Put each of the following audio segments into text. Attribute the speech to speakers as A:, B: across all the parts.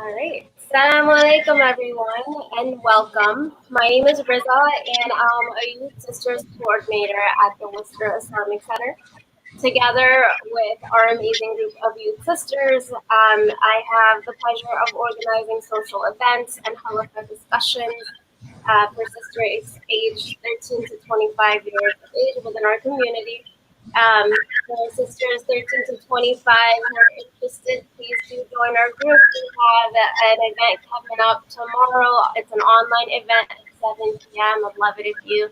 A: All right. Assalamu alaikum, everyone, and welcome. My name is Riza, and I'm a Youth Sisters Coordinator at the Worcester Islamic Center. Together with our amazing group of Youth Sisters, I have the pleasure of organizing social events and halaqa discussions for sisters aged 13 to 25 years of age within our community. For sisters 13 to 25 who are interested, please do join our group. We have an event coming up tomorrow. It's an online event at 7 p.m. I'd love it if you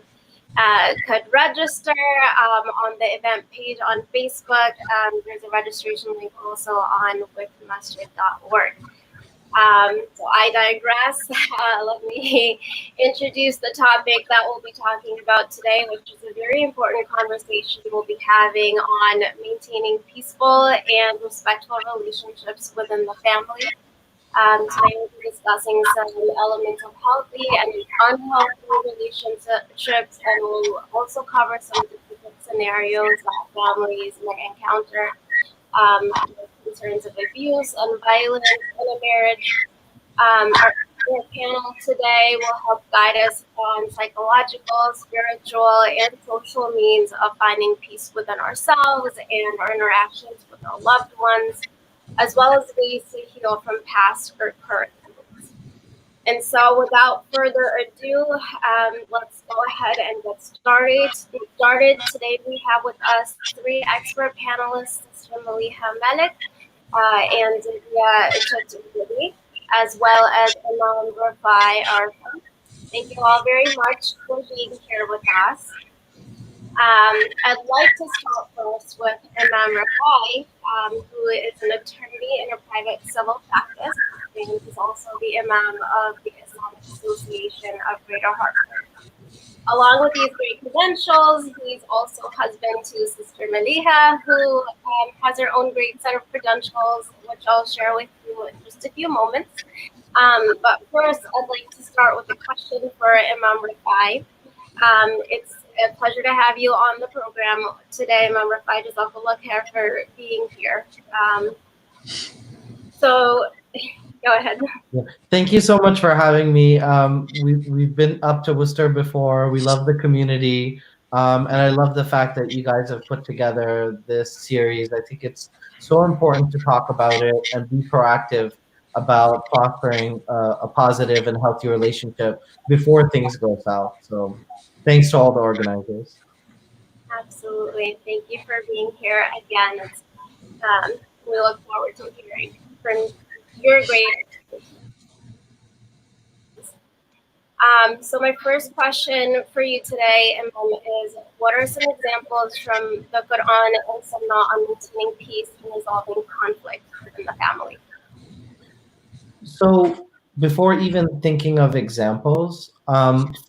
A: could register on the event page on Facebook. There's a registration link also on withmasjid.org. So I digress. Let me introduce the topic that we'll be talking about today, which is a very important conversation we'll be having on maintaining peaceful and respectful relationships within the family. Today we'll be discussing some elements of healthy and unhealthy relationships, and we'll also cover some difficult scenarios that families may encounter concerns of abuse and violence in a marriage. Our panel today will help guide us on psychological, spiritual, and social means of finding peace within ourselves and our interactions with our loved ones, as well as ways to heal from past or current wounds. And so, without further ado, let's go ahead and get started. Today, we have with us three expert panelists: Sister Maliha Malik and Divya Chatterjee, as well as Imam Rafai Arfan. Thank you all very much for being here with us. I'd like to start first with Imam Rafai, who is an attorney in a private civil practice, and he's also the Imam of the Islamic Association of Greater Hartford. Along with these great credentials, he's also husband to Sister Maliha, who has her own great set of credentials, which I'll share with you in just a few moments. But first, I'd like to start with a question for Imam Rafai. It's a pleasure to have you on the program today, Imam Rafai. Jazakallah khair for being here. So, go ahead.
B: Yeah. Thank you so much for having me. We've been up to Worcester before. We love the community, and I love the fact that you guys have put together this series. I think it's so important to talk about it and be proactive about fostering a positive and healthy relationship before things go south. So, thanks to all the organizers.
A: Absolutely. Thank you for being here again. We look forward to hearing from your great expertise. So my first question for you today, Imam, is what are some examples from the Quran and Sunnah on maintaining peace and resolving conflict within the family?
B: So before even thinking of examples,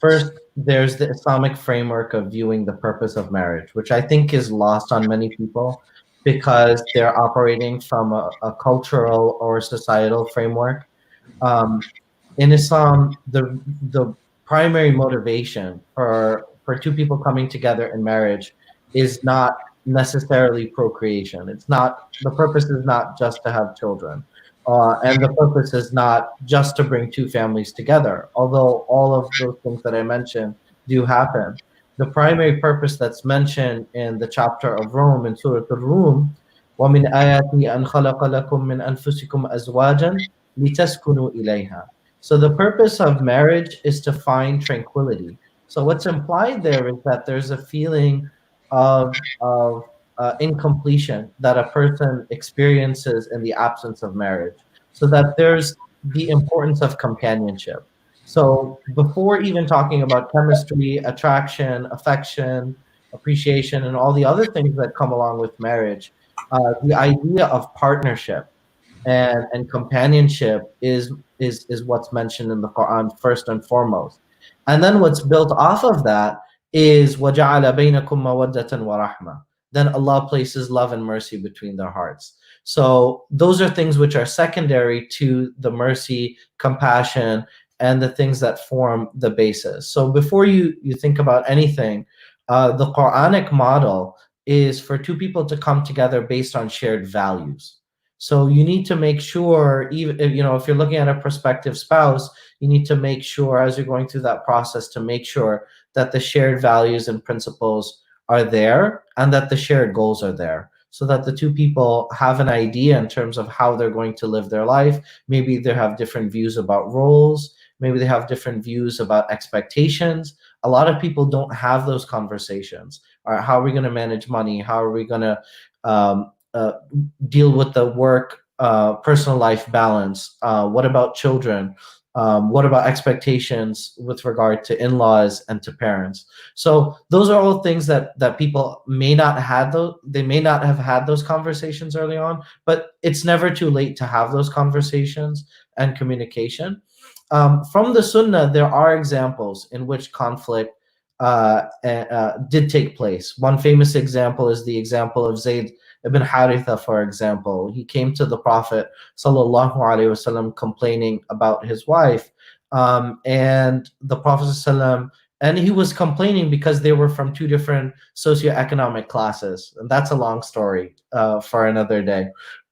B: first there's the Islamic framework of viewing the purpose of marriage, which I think is lost on many people because they're operating from a cultural or societal framework. Um, in Islam, the primary motivation for two people coming together in marriage is not necessarily procreation. It's not the purpose is not just to have children, and the purpose is not just to bring two families together. Although all of those things that I mentioned do happen, the primary purpose that's mentioned in the chapter of Rome in Surah Al-Rum, وَمِنْ آيَاتِهِ أَنْ خَلَقَ لَكُم مِّنْ أَنفُسِكُمْ أَزْوَاجًا لِتَسْكُنُوا إِلَيْهَا. So the purpose of marriage is to find tranquility. So what's implied there is that there's a feeling of incompletion that a person experiences in the absence of marriage. So that there's the importance of companionship. So before even talking about chemistry, attraction, affection, appreciation, and all the other things that come along with marriage, the idea of partnership and companionship is what's mentioned in the Quran first and foremost. And then what's built off of that is وَجَعَلَ بَيْنَكُمْ مَوَدَّةً وَرَحْمَةً. Then Allah places love and mercy between their hearts. So those are things which are secondary to the mercy, compassion, and the things that form the basis. So before you think about anything, the Quranic model is for two people to come together based on shared values. So you need to make sure, even if you're looking at a prospective spouse, you need to make sure as you're going through that process to make sure that the shared values and principles are there and that the shared goals are there, so that the two people have an idea in terms of how they're going to live their life. Maybe they have different views about roles, maybe they have different views about expectations. A lot of people don't have those conversations. All right, how are we going to manage money? How are we going to um, deal with the work personal life balance? What about children? What about expectations with regard to in-laws and to parents? So those are all things that people may not have those, they may not have had those conversations early on, but it's never too late to have those conversations and communication. From the Sunnah, there are examples in which conflict did take place. One famous example is the example of Zayd ibn Haritha, for example. He came to the Prophet sallallahu alaihi wasallam complaining about his wife, and the Prophet sallam, and he was complaining because they were from two different socioeconomic classes, and that's a long story for another day.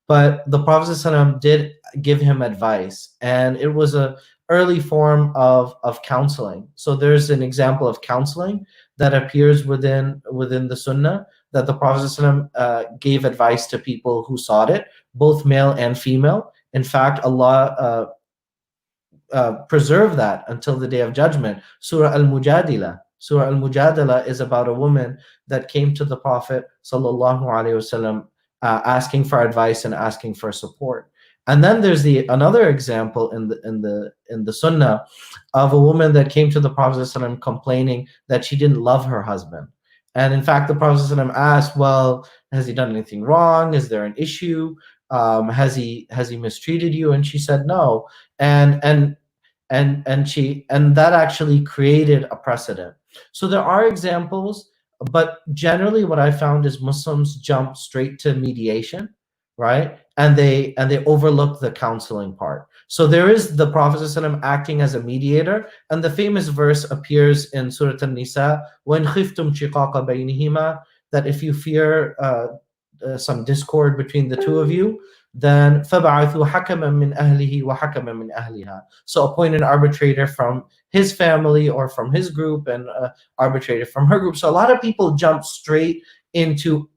B: But the Prophet sallam did give him advice, and it was a early form of counseling. So there's an example of counseling that appears within the Sunnah, that the Prophet ﷺ, gave advice to people who sought it, both male and female. In fact, Allah preserved that until the Day of Judgment. Surah Al-Mujadila. Surah Al-Mujadila is about a woman that came to the Prophet ﷺ, asking for advice and asking for support. And then there's another example in the Sunnah of a woman that came to the Prophet ﷺ complaining that she didn't love her husband. And in fact, the Prophet ﷺ asked, "Well, has he done anything wrong? Is there an issue? Has he mistreated you?" And she said, "No." And that actually created a precedent. So there are examples, but generally, what I found is Muslims jump straight to mediation, right? And they overlook the counseling part. So there is the Prophet ﷺ acting as a mediator, and the famous verse appears in Surah An-Nisa, "When khiftum shiqaqa baynihima," that if you fear some discord between the two of you, then فَبَعَثُوا حَكَمًا مِنْ أَهْلِهِ وَحَكَمًا مِنْ أَهْلِهَا. So appoint an arbitrator from his family or from his group, and arbitrator from her group. So a lot of people jump straight into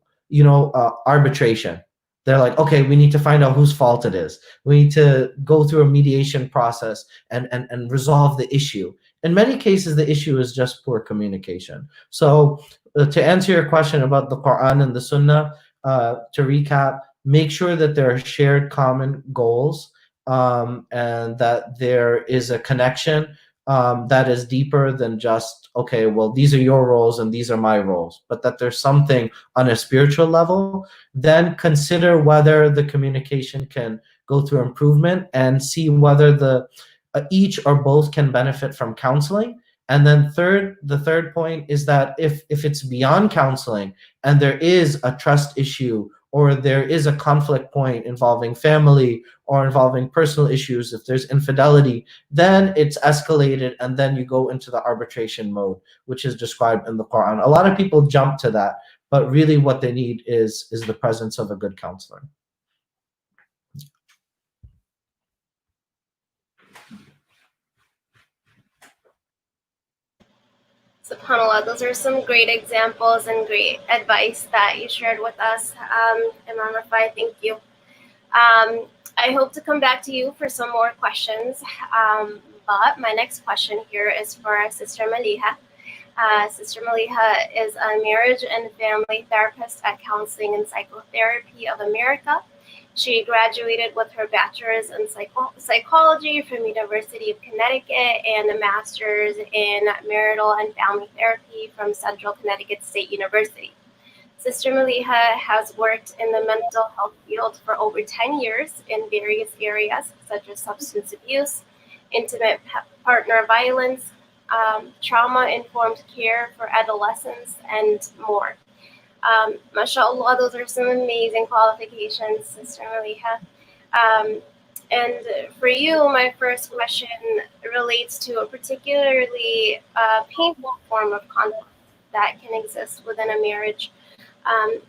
B: arbitration. They're like, okay, we need to find out whose fault it is. We need to go through a mediation process and resolve the issue. In many cases, the issue is just poor communication. So to answer your question about the Quran and the Sunnah, to recap, make sure that there are shared common goals, and that there is a connection that is deeper than just, okay, well, these are your roles and these are my roles, but that there's something on a spiritual level. Then consider whether the communication can go through improvement, and see whether the each or both can benefit from counseling. And then the third point is that if it's beyond counseling and there is a trust issue, or there is a conflict point involving family or involving personal issues, if there's infidelity, then it's escalated, and then you go into the arbitration mode, which is described in the Quran. A lot of people jump to that, but really what they need is the presence of a good counselor.
A: SubhanAllah, those are some great examples and great advice that you shared with us. Imam Rafai, thank you. I hope to come back to you for some more questions, but my next question here is for Sister Maliha. Sister Maliha is a marriage and family therapist at Counseling and Psychotherapy of America. She graduated with her bachelor's in psychology from University of Connecticut and a master's in marital and family therapy from Central Connecticut State University. Sister Maliha has worked in the mental health field for over 10 years in various areas such as substance abuse, intimate partner violence, trauma-informed care for adolescents, and more. MashaAllah, those are some amazing qualifications, Sister Maliha. And for you, my first question relates to a particularly painful form of conflict that can exist within a marriage,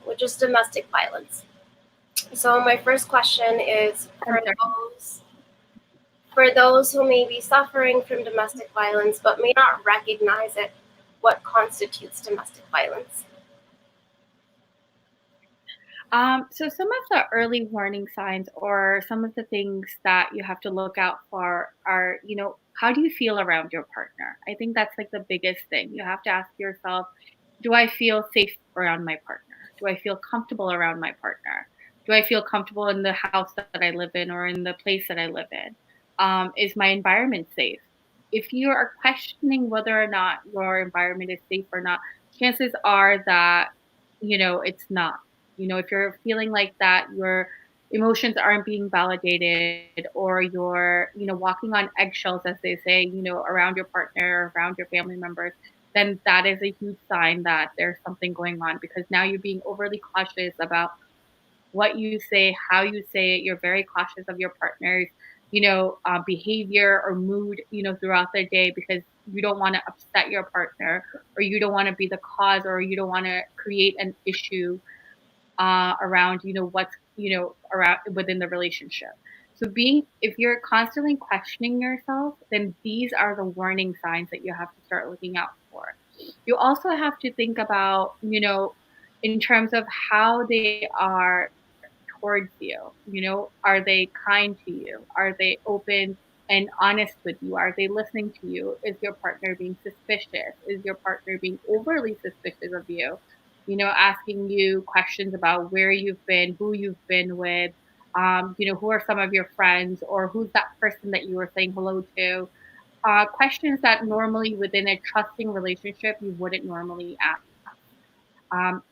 A: which is domestic violence. So my first question is
C: I'm sorry.
A: for those who may be suffering from domestic violence but may not recognize it, what constitutes domestic violence?
C: So some of the early warning signs or some of the things that you have to look out for are, how do you feel around your partner? I think that's like the biggest thing. You have to ask yourself, do I feel safe around my partner? Do I feel comfortable around my partner? Do I feel comfortable in the house that I live in or in the place that I live in? Is my environment safe? If you are questioning whether or not your environment is safe or not, chances are that, it's not. If you're feeling like that, your emotions aren't being validated or you're, walking on eggshells, as they say, around your partner, around your family members, then that is a huge sign that there's something going on because now you're being overly cautious about what you say, how you say it. You're very cautious of your partner's, behavior or mood, throughout the day because you don't want to upset your partner or you don't want to be the cause or you don't want to create an issue around what's around within the relationship. So being if you're constantly questioning yourself, then these are the warning signs that you have to start looking out for. You also have to think about in terms of how they are towards you. Are they kind to you? Are they open and honest with you? Are they listening to you? Is your partner being suspicious? Is your partner being overly suspicious of you? Asking you questions about where you've been, who you've been with, who are some of your friends, or who's that person that you were saying hello to. Questions that normally within a trusting relationship you wouldn't normally ask. Um,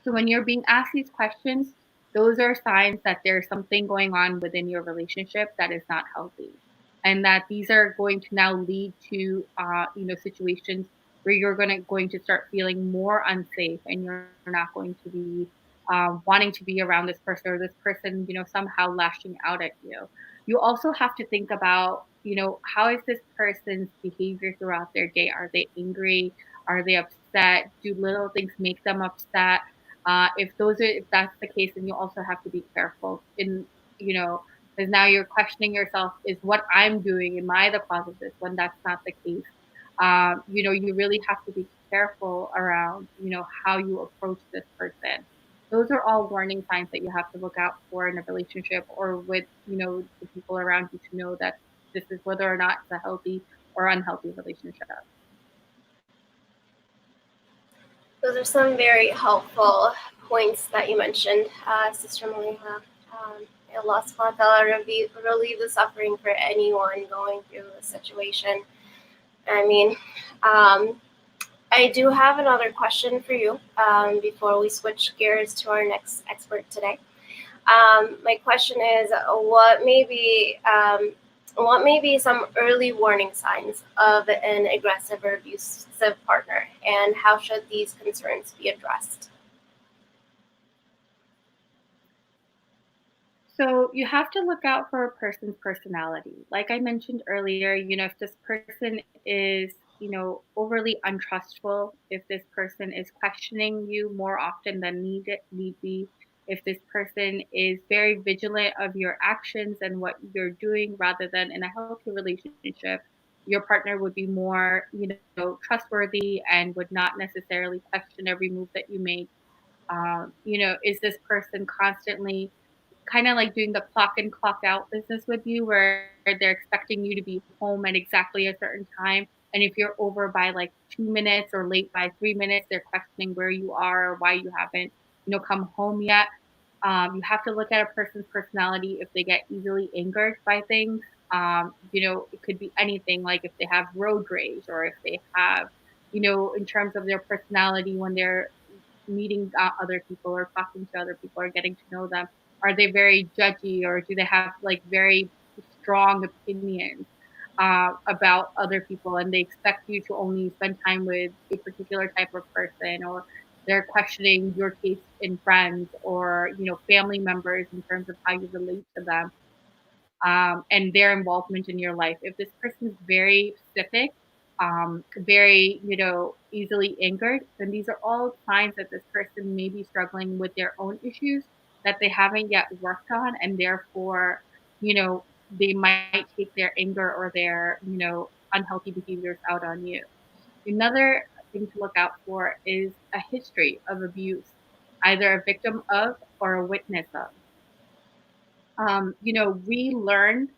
C: so when you're being asked these questions, those are signs that there's something going on within your relationship that is not healthy, and that these are going to now lead to situations where you're going to start feeling more unsafe, and you're not going to be wanting to be around this person or this person somehow lashing out at you. You also have to think about how is this person's behavior throughout their day? Are they angry? Are they upset? Do little things make them upset? If that's the case, then you also have to be careful in you know because now you're questioning yourself: is what I'm doing? Am I the cause of this? When that's not the case, you really have to be careful around how you approach this person. Those are all warning signs that you have to look out for in a relationship or with the people around you to know that this is whether or not it's a healthy or unhealthy relationship.
A: Those are some very helpful points that you mentioned, Sister Maliha. May Allah subhanahu wa ta'ala relieve the suffering for anyone going through a situation. I mean, I do have another question for you before we switch gears to our next expert today. My question is, what may be some early warning signs of an aggressive or abusive partner, and how should these concerns be addressed?
C: So you have to look out for a person's personality. Like I mentioned earlier, if this person is, overly untrustful, if this person is questioning you more often than need be, if this person is very vigilant of your actions and what you're doing rather than in a healthy relationship, your partner would be more, trustworthy and would not necessarily question every move that you make. Is this person constantly kind of like doing the clock in, clock out business with you where they're expecting you to be home at exactly a certain time. And if you're over by like 2 minutes or late by 3 minutes, they're questioning where you are or why you haven't, come home yet. You have to look at a person's personality if they get easily angered by things. It could be anything like if they have road rage or if they have, in terms of their personality when they're meeting other people or talking to other people or getting to know them, are they very judgy or do they have like very strong opinions about other people and they expect you to only spend time with a particular type of person, or they're questioning your taste in friends or family members in terms of how you relate to them, and their involvement in your life. If this person is very specific, very, easily angered, then these are all signs that this person may be struggling with their own issues that they haven't yet worked on, and therefore, they might take their anger or their, unhealthy behaviors out on you. Another thing to look out for is a history of abuse, either a victim of or a witness of. We learn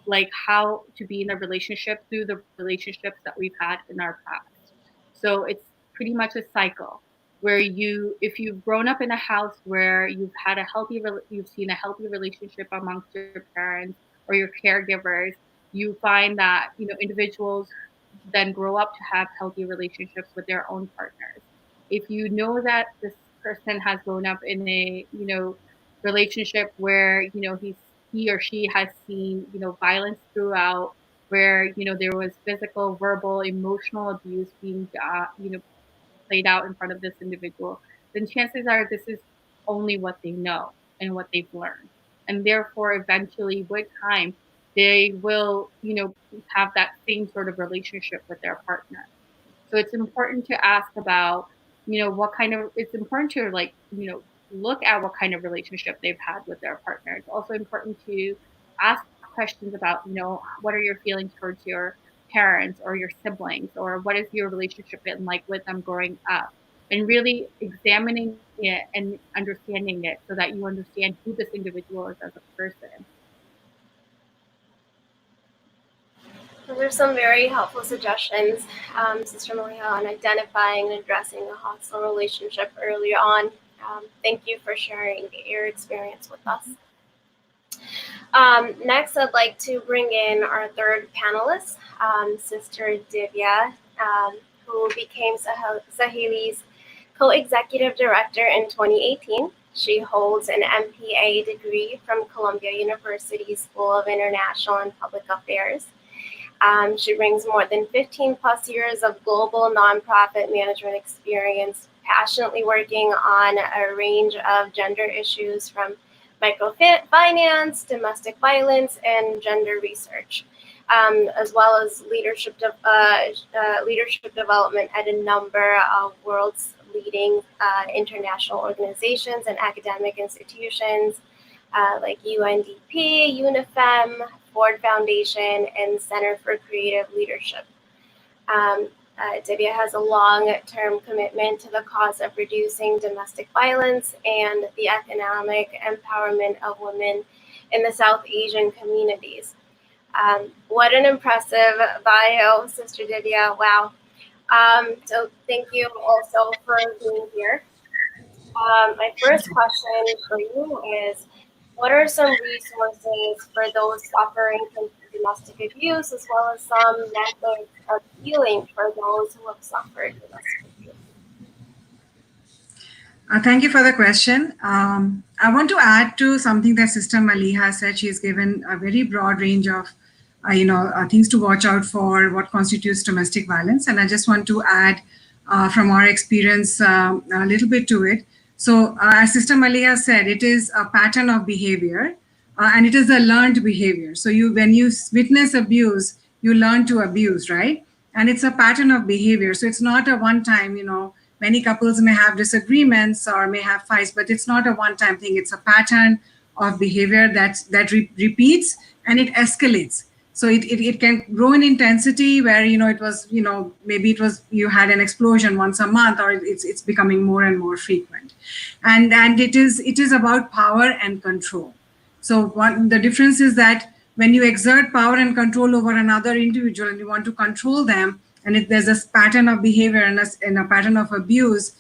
C: like how to be in a relationship through the relationships that we've had in our past. So it's pretty much a cycle where if you've grown up in a house where you've seen a healthy relationship amongst your parents or your caregivers, you find that, individuals then grow up to have healthy relationships with their own partners. If you know that this person has grown up in a, relationship where, he or she has seen, violence throughout, where, there was physical, verbal, emotional abuse being, played out in front of this individual, then chances are this is only what they know and what they've learned. And therefore, eventually, with time, they will, have that same sort of relationship with their partner. So it's important to ask about, it's important to look at what kind of relationship they've had with their partner. It's also important to ask questions about, what are your feelings towards your parents or your siblings, or what has your relationship been like with them growing up, and really examining it and understanding it so that you understand who this individual is as a person.
A: Those are some very helpful suggestions, Sister Malia, on identifying and addressing a hostile relationship early on. Thank you for sharing your experience with us. Next, I'd like to bring in our third panelist, Sister Divya, who became Saheli's co-executive director in 2018. She holds an MPA degree from Columbia University School of International and Public Affairs. She brings more than 15 plus years of global nonprofit management experience, passionately working on a range of gender issues from microfinance, domestic violence, and gender research, as well as leadership development at a number of world's leading international organizations and academic institutions like UNDP, UNIFEM, Ford Foundation, and Center for Creative Leadership. Divya has a long-term commitment to the cause of reducing domestic violence and the economic empowerment of women in the South Asian communities. What an impressive bio, Sister Divya. Wow. So thank you also for being here. My first question for you is, what are some resources for those suffering from domestic abuse, as well as some methods of healing for those who have suffered domestic abuse?
D: Thank you for the question. I want to add to something that Sister Maliha said. She's given a very broad range of things to watch out for, what constitutes domestic violence. And I just want to add from our experience a little bit to it. So as Sister Maliha said, it is a pattern of behavior and it is a learned behavior. So when you witness abuse, you learn to abuse, right? And it's a pattern of behavior. So it's not a one-time, many couples may have disagreements or may have fights, but it's not a one-time thing. It's a pattern of behavior that repeats and it escalates. So it can grow in intensity where, it was, maybe you had an explosion once a month, or it's becoming more and more frequent. And it is about power and control. So the difference is that when you exert power and control over another individual and you want to control them, and if there's a pattern of behavior and a pattern of abuse,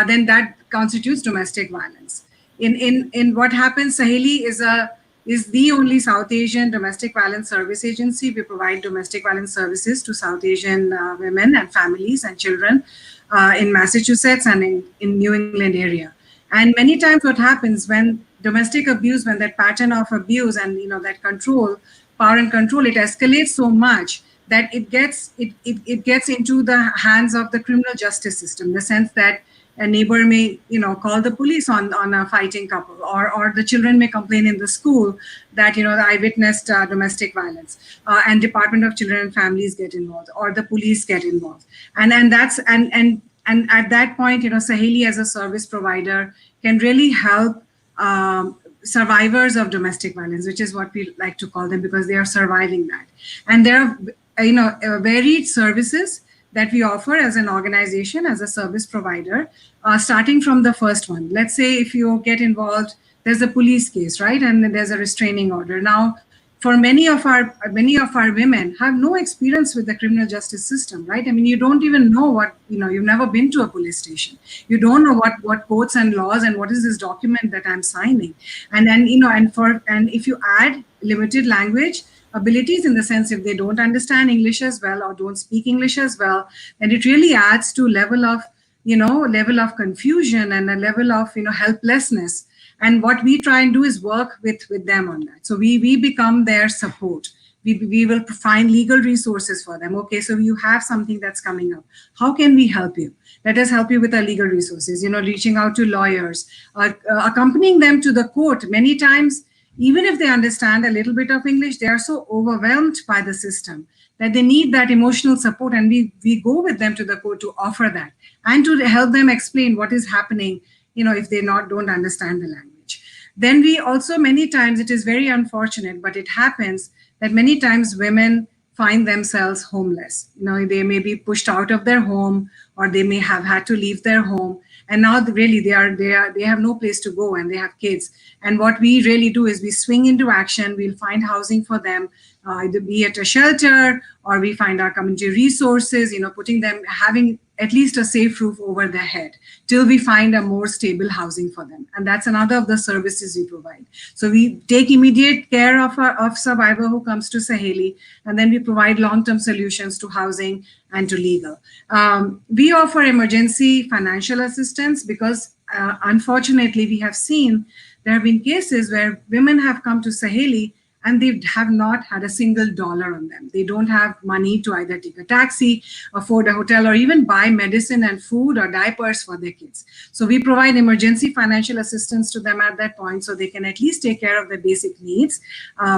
D: then that constitutes domestic violence. In what happens, Saheli is the only South Asian domestic violence service agency. We provide domestic violence services to South Asian women and families and children in Massachusetts and in New England area. And many times what happens when domestic abuse, when that pattern of abuse and that power and control, it escalates so much that it gets into the hands of the criminal justice system, in the sense that a neighbor may call the police on a fighting couple, or the children may complain in the school that I witnessed domestic violence, and Department of Children and Families get involved, or the police get involved, and at that point Saheli as a service provider can really help survivors of domestic violence, which is what we like to call them, because they are surviving that. And there are, varied services that we offer as an organization, as a service provider, starting from the first one. Let's say if you get involved, there's a police case, right? And then there's a restraining order. Now, for many of our women have no experience with the criminal justice system, right? I mean, you don't even know what, you've never been to a police station. You don't know what codes and laws and what is this document that I'm signing. And then, and if you add limited language abilities, in the sense if they don't understand English as well or don't speak English as well, then it really adds to level of confusion and a level of, helplessness. And what we try and do is work with them on that. So we become their support. We will find legal resources for them. Okay, so you have something that's coming up. How can we help you? Let us help you with our legal resources, reaching out to lawyers, accompanying them to the court. Many times, even if they understand a little bit of English, they are so overwhelmed by the system that they need that emotional support. And we go with them to the court to offer that and to help them explain what is happening, if they don't understand the language. Then we also, many times, it is very unfortunate, but it happens that many times women find themselves homeless. They may be pushed out of their home, or they may have had to leave their home. And now really they have no place to go, and they have kids. And what we really do is we swing into action. We'll find housing for them, either be it a shelter, or we find our community resources, putting them, having at least a safe roof over their head till we find a more stable housing for them. And that's another of the services we provide. So we take immediate care of survivor who comes to Saheli, and then we provide long-term solutions to housing and to legal. We offer emergency financial assistance because unfortunately we have seen there have been cases where women have come to Saheli and they have not had a single dollar on them. They don't have money to either take a taxi, afford a hotel, or even buy medicine and food or diapers for their kids. So we provide emergency financial assistance to them at that point, so they can at least take care of their basic needs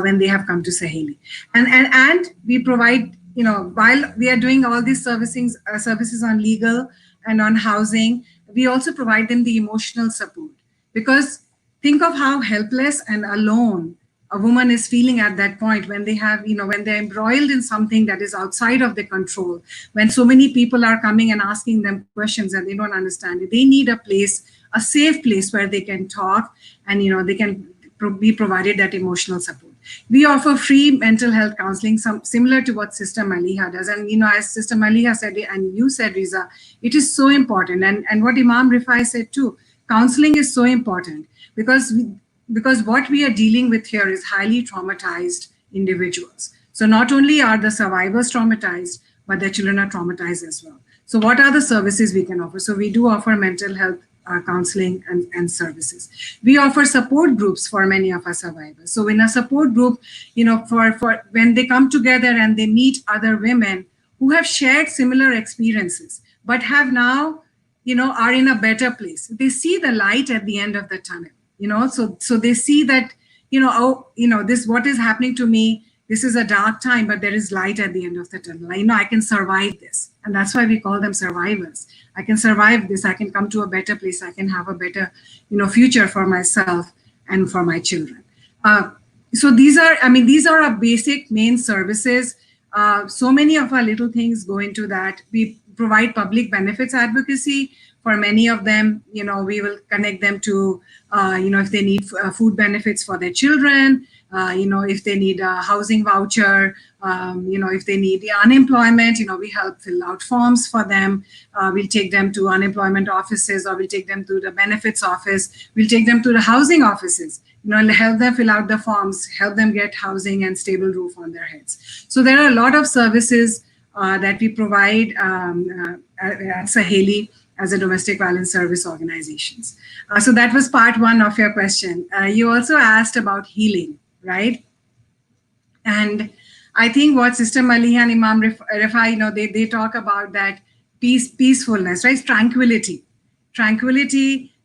D: when they have come to Saheli. And we provide, while we are doing all these services on legal and on housing, we also provide them the emotional support. Because think of how helpless and alone a woman is feeling at that point when they have, when they're embroiled in something that is outside of their control, when so many people are coming and asking them questions and they don't understand it. They need a place, a safe place where they can talk and, they can be provided that emotional support. We offer free mental health counseling, similar to what Sister Maliha does. And, as Sister Maliha said, and you said, Riza, it is so important. And what Imam Rifai said too, counseling is so important because what we are dealing with here is highly traumatized individuals. So not only are the survivors traumatized, but their children are traumatized as well. So what are the services we can offer? So we do offer mental health counseling and services. We offer support groups for many of our survivors. So in a support group, for when they come together and they meet other women who have shared similar experiences, but have now, are in a better place. They see the light at the end of the tunnel. So they see that, this, what is happening to me, this is a dark time, but there is light at the end of the tunnel. I can survive this. And that's why we call them survivors. I can survive this. I can come to a better place. I can have a better, future for myself and for my children. So these are our basic main services. So many of our little things go into that. We provide public benefits advocacy. For many of them, we will connect them to, if they need food benefits for their children, if they need a housing voucher, if they need the unemployment, we help fill out forms for them. We'll take them to unemployment offices, or we'll take them to the benefits office. We'll take them to the housing offices, help them fill out the forms, help them get housing and stable roof on their heads. So there are a lot of services that we provide at Saheli as a domestic violence service organizations. So that was part one of your question. You also asked about healing, right? And I think what Sister Maliha and Imam Rifai, they talk about that peacefulness, right? Tranquility,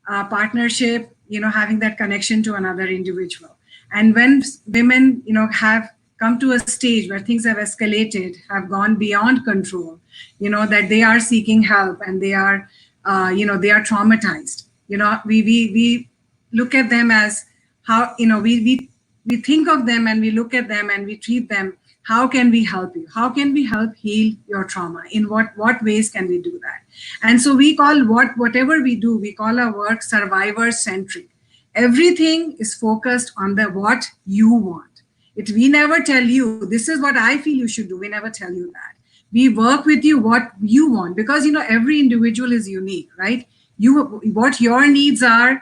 D: partnership, having that connection to another individual. And when women, have come to a stage where things have escalated, have gone beyond control, that they are seeking help and they are, they are traumatized. We look at them as how, you know, we think of them and we look at them and we treat them. How can we help you? How can we help heal your trauma? In what ways can we do that? And so we call whatever we do, we call our work survivor centric. Everything is focused on the what you want. We never tell you, this is what I feel you should do. We never tell you that. We work with you what you want, because, you know, every individual is unique, right? What your needs are,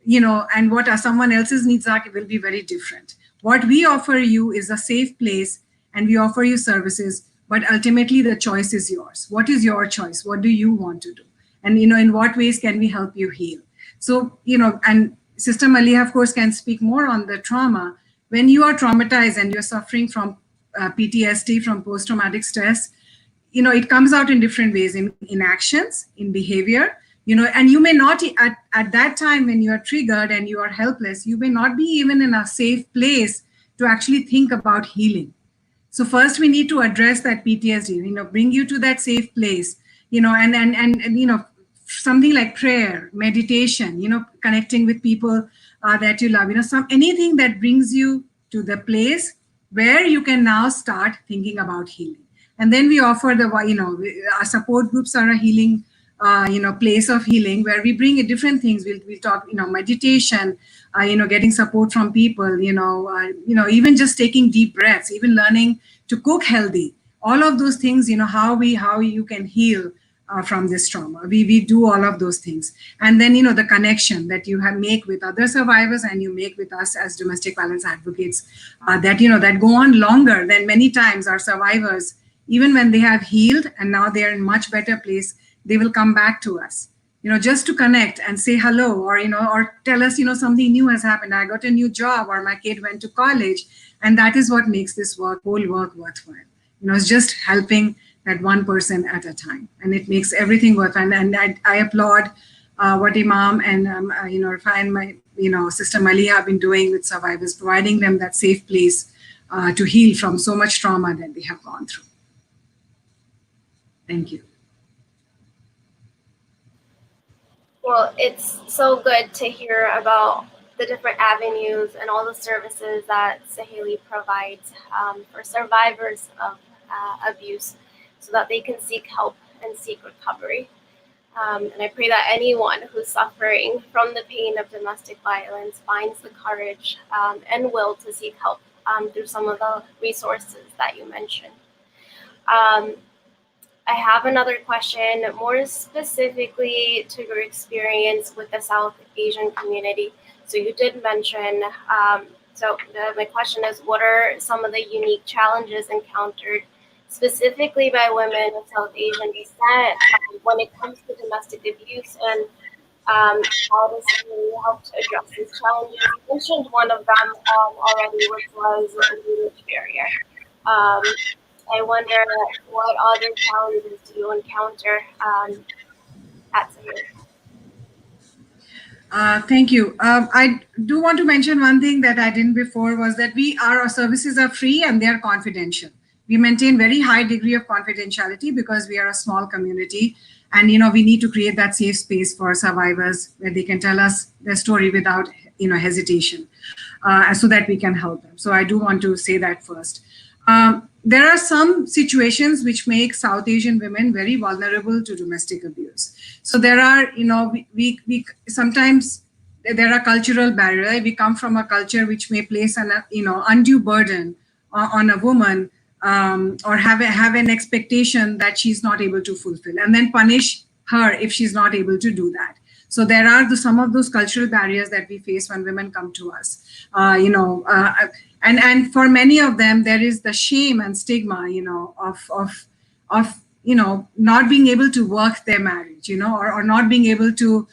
D: you know, and what someone else's needs are will be very different. What we offer you is a safe place, and we offer you services, but ultimately the choice is yours. What is your choice? What do you want to do? And, you know, in what ways can we help you heal? So, you know, and Sister Maliha, of course, can speak more on the trauma. When you are traumatized and you're suffering from PTSD, from post-traumatic stress, you know, it comes out in different ways, in actions, in behavior, you know, and you may not, at that time when you are triggered and you are helpless, you may not be even in a safe place to actually think about healing. So first we need to address that PTSD, you know, bring you to that safe place, you know, and you know, something like prayer, meditation, you know, connecting with people that you love, you know, anything that brings you to the place where you can now start thinking about healing. And then we offer you know, our support groups are a healing, you know, place of healing, where we bring in different things. We'll talk, you know, meditation, you know, getting support from people, you know, even just taking deep breaths, even learning to cook healthy. All of those things, you know, how you can heal from this trauma. We do all of those things. And then, you know, the connection that you make with other survivors and you make with us as domestic violence advocates, that, you know, that go on longer than many times our survivors, even when they have healed and now they're in much better place, they will come back to us, you know, just to connect and say hello, or, you know, or tell us, you know, something new has happened. I got a new job, or my kid went to college. And that is what makes this whole work worthwhile. You know, it's just helping that one person at a time. And it makes everything worthwhile. And I applaud what Imam and, you know, Rafa and my, you know, Sister Maliha have been doing with survivors, providing them that safe place to heal from so much trauma that they have gone through. Thank you.
A: Well, it's so good to hear about the different avenues and all the services that Saheli provides for survivors of abuse, so that they can seek help and seek recovery. And I pray that anyone who's suffering from the pain of domestic violence finds the courage and will to seek help through some of the resources that you mentioned. I have another question, more specifically to your experience with the South Asian community. So you did mention, my question is, what are some of the unique challenges encountered specifically by women of South Asian descent when it comes to domestic abuse, and how does it help to address these challenges? You mentioned one of them already, which was the language barrier. I wonder, what other challenges do you encounter at Saheli?
D: Thank you. I do want to mention one thing that I didn't before, was that our services are free and they are confidential. We maintain very high degree of confidentiality because we are a small community, and, you know, we need to create that safe space for survivors where they can tell us their story without, you know, hesitation, so that we can help them. So I do want to say that first. There are some situations which make South Asian women very vulnerable to domestic abuse. So there are, you know, we sometimes there are cultural barriers. We come from a culture which may place an, you know, undue burden on a woman, or have an expectation that she's not able to fulfill, and then punish her if she's not able to do that. So there are some of those cultural barriers that we face when women come to us, you know, and for many of them, there is the shame and stigma, you know, of you know, not being able to work their marriage, you know, or not being able to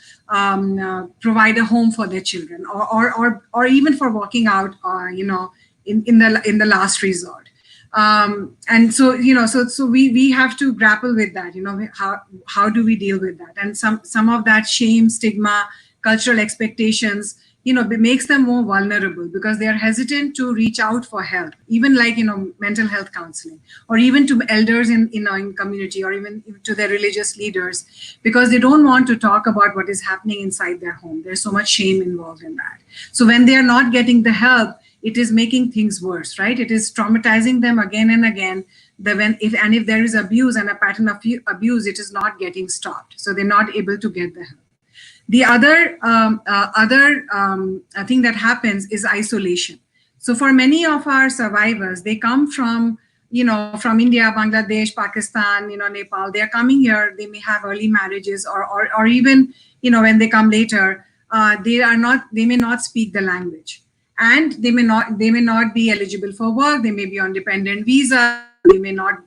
D: provide a home for their children, or even for working out, you know, in the last resort. And so, you know, so we have to grapple with that, you know, how do we deal with that? And some of that shame, stigma, cultural expectations, makes them more vulnerable because they are hesitant to reach out for help, even like, mental health counseling, or even to elders in community, or even to their religious leaders, because they don't want to talk about what is happening inside their home. There's so much shame involved in that. So when they are not getting the help, it is making things worse, right? It is traumatizing them again and again. If there is abuse and a pattern of abuse, it is not getting stopped. So they're not able to get the help. The other thing that happens is isolation. So for many of our survivors, they come from India, Bangladesh, Pakistan, Nepal. They are coming here. They may have early marriages, or even when they come later, they may not speak the language, and they may not be eligible for work. They may be on dependent visa. They may not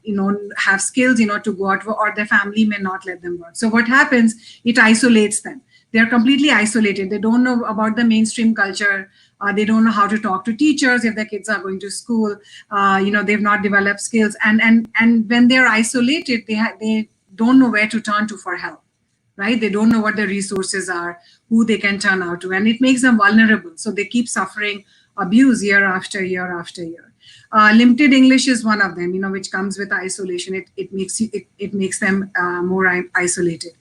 D: have skills to go out, or their family may not let them work. So what happens? It isolates them. They're completely isolated. They don't know about the mainstream culture. They don't know how to talk to teachers if their kids are going to school. They've not developed skills, and when they're isolated, they don't know where to turn to for help, right? They don't know what the resources are, who they can turn out to, and it makes them vulnerable. So they keep suffering abuse year after year after year. Limited English is one of them, which comes with isolation. It makes them more isolated.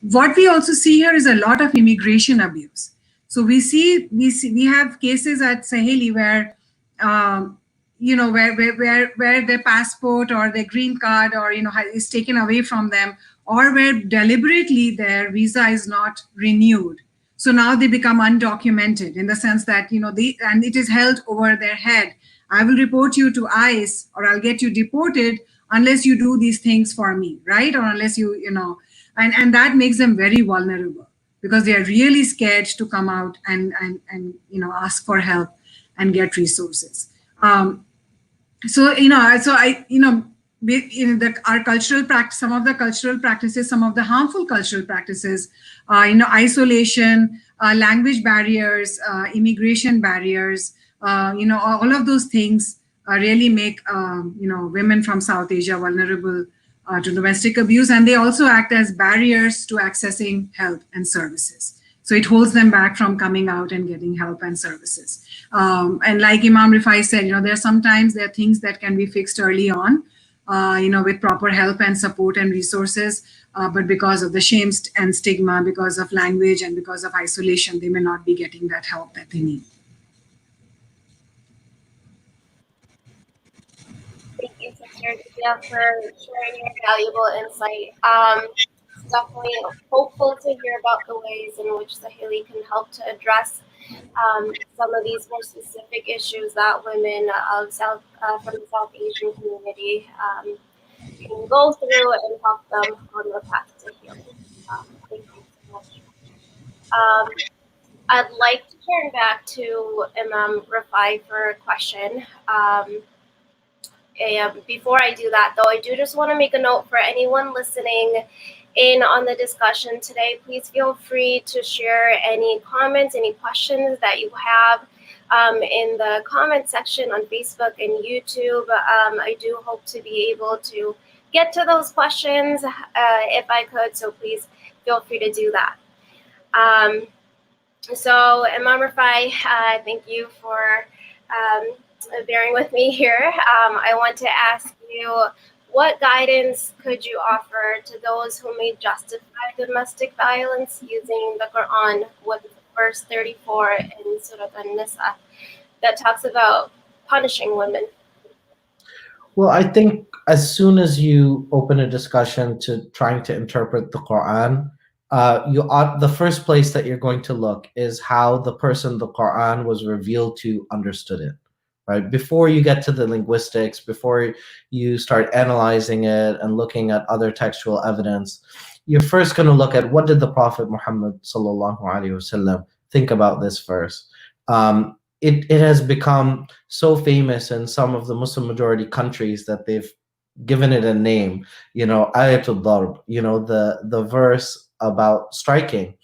D: What we also see here is a lot of immigration abuse. So we have cases at Saheli where where their passport or their green card or is taken away from them, or where deliberately their visa is not renewed. So now they become undocumented, in the sense that and it is held over their head. I will report you to ICE, or I'll get you deported unless you do these things for me, right? Or unless and that makes them very vulnerable, because they are really scared to come out and ask for help and get resources. Our cultural practice, some of the cultural practices, some of the harmful cultural practices, isolation, language barriers, immigration barriers, all of those things really make women from South Asia vulnerable to domestic abuse, and they also act as barriers to accessing help and services. So it holds them back from coming out and getting help and services. And like Imam Rifai said, there are things that can be fixed early on, with proper help and support and resources. But because of the shame and stigma, because of language and because of isolation, they may not be getting that help that they need.
A: Thank you, Sister Dia, for sharing your valuable insight. It's definitely hopeful to hear about the ways in which Saheli can help to address some of these more specific issues that women of from the South Asian community can go through, and help them on the path to healing. Thank you so much. I'd like to turn back to Imam Rifai for a question. Before I do that, though, I do just want to make a note for anyone listening in on the discussion today. Please feel free to share any comments, any questions that you have in the comment section on Facebook and YouTube. I do hope to be able to get to those questions if I could, so please feel free to do that. So Imam Rifai, thank you for bearing with me here. I want to ask you, what guidance could you offer to those who may justify domestic violence using the Quran, with verse 34 in Surah An-Nisa that talks about punishing women?
B: Well, I think as soon as you open a discussion to trying to interpret the Quran, the first place that you're going to look is how the person the Quran was revealed to understood it. Right? Before you get to the linguistics, before you start analyzing it and looking at other textual evidence, you're first going to look at what did the Prophet Muhammad sallallahu alaihi wasallam think about this verse. It has become so famous in some of the Muslim majority countries that they've given it a name, Ayatul Darb, the verse about striking.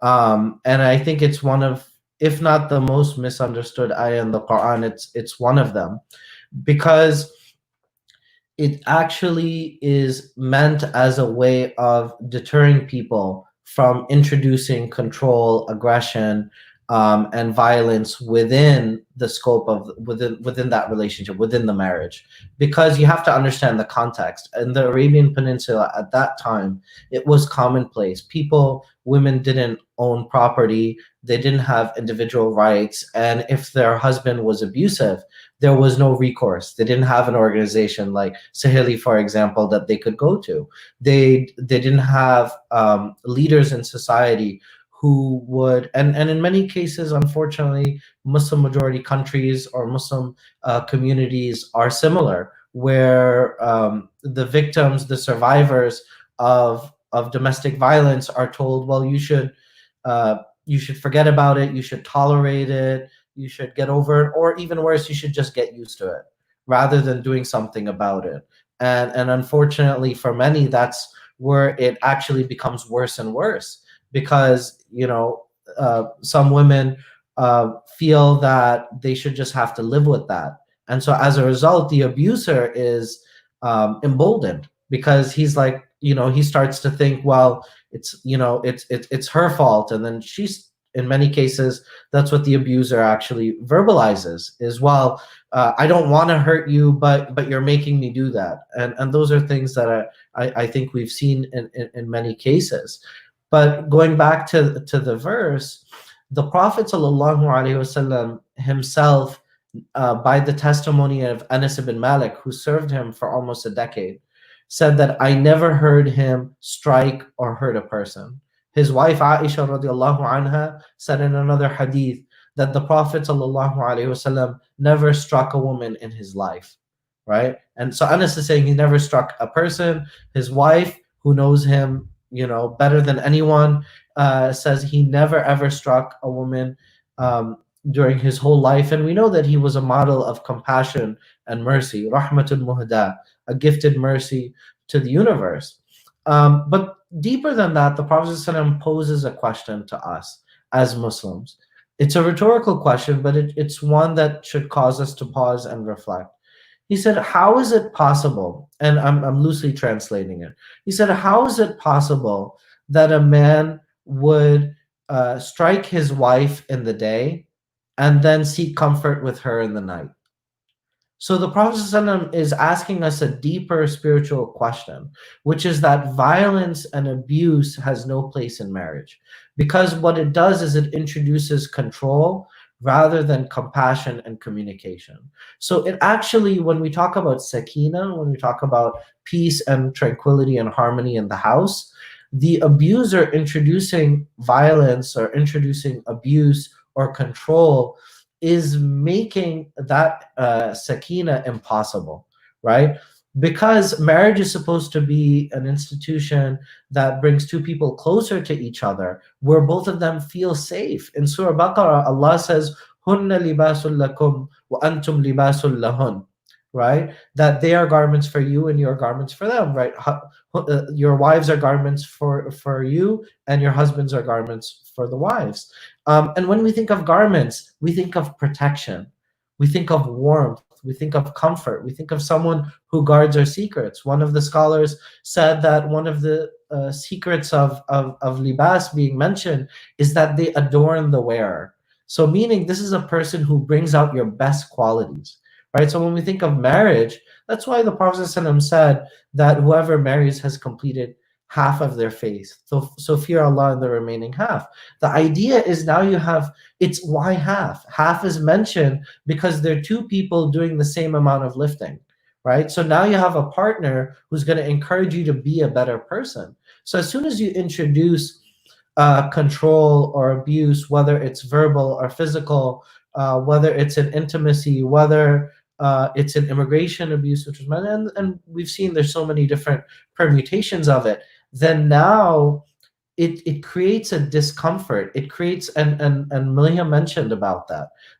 B: And I think it's one of, if not the most misunderstood ayah in the Quran, it's one of them, because it actually is meant as a way of deterring people from introducing control, aggression, and violence within the scope of within that relationship, within the marriage, because you have to understand the context. In the Arabian Peninsula at that time, it was commonplace. Women didn't own property, they didn't have individual rights, and if their husband was abusive, there was no recourse. They didn't have an organization like Saheli, for example, that they could go to. They didn't have leaders in society who would, and in many cases, unfortunately, Muslim majority countries or Muslim communities are similar, where the victims, the survivors of domestic violence are told, well, you should forget about it, you should tolerate it, you should get over it, or even worse, you should just get used to it, rather than doing something about it. And unfortunately, for many, that's where it actually becomes worse and worse, because some women feel that they should just have to live with that, and so as a result, the abuser is emboldened, because he's like, he starts to think, well, it's her fault, and then she's, in many cases, that's what the abuser actually verbalizes, is, well, I don't want to hurt you, but you're making me do that, and those are things that I think we've seen in many cases. But going back to the verse, the Prophet ﷺ himself, by the testimony of Anas ibn Malik, who served him for almost a decade, said that I never heard him strike or hurt a person. His wife Aisha radiallahu anha said in another hadith that the Prophet ﷺ never struck a woman in his life, right? And so Anas is saying he never struck a person. His wife, who knows him better than anyone, says he never ever struck a woman during his whole life. And we know that he was a model of compassion and mercy, rahmatul muhda, a gifted mercy to the universe. But deeper than that, the Prophet ﷺ poses a question to us as Muslims. It's a rhetorical question, but it's one that should cause us to pause and reflect. He said, how is it possible, and I'm loosely translating it. He said, how is it possible that a man would strike his wife in the day and then seek comfort with her in the night? So the Prophet ﷺ is asking us a deeper spiritual question, which is that violence and abuse has no place in marriage, because what it does is it introduces control rather than compassion and communication. So it actually, when we talk about sakina, when we talk about peace and tranquility and harmony in the house, the abuser introducing violence or introducing abuse or control is making that sakina impossible, right? Because marriage is supposed to be an institution that brings two people closer to each other, where both of them feel safe. In Surah Baqarah, Allah says, "Hunna libasul lakum wa antum libasul lahun," right? That they are garments for you and you're garments for them, right? Your wives are garments for you, and your husbands are garments for the wives. And when we think of garments, we think of protection, we think of warmth, we think of comfort, we think of someone who guards our secrets. One of the scholars said that one of the secrets of libas being mentioned is that they adorn the wearer. So meaning this is a person who brings out your best qualities, right? So when we think of marriage, that's why the Prophet ﷺ said that whoever marries has completed half of their faith. So fear Allah in the remaining half. The idea is now you have, it's why half? Half is mentioned because they're two people doing the same amount of lifting, right? So now you have a partner who's going to encourage you to be a better person. So as soon as you introduce control or abuse, whether it's verbal or physical, whether it's an intimacy, whether it's an immigration abuse, which is, and we've seen there's so many different permutations of it, then now it creates a discomfort. It creates, and Malia mentioned about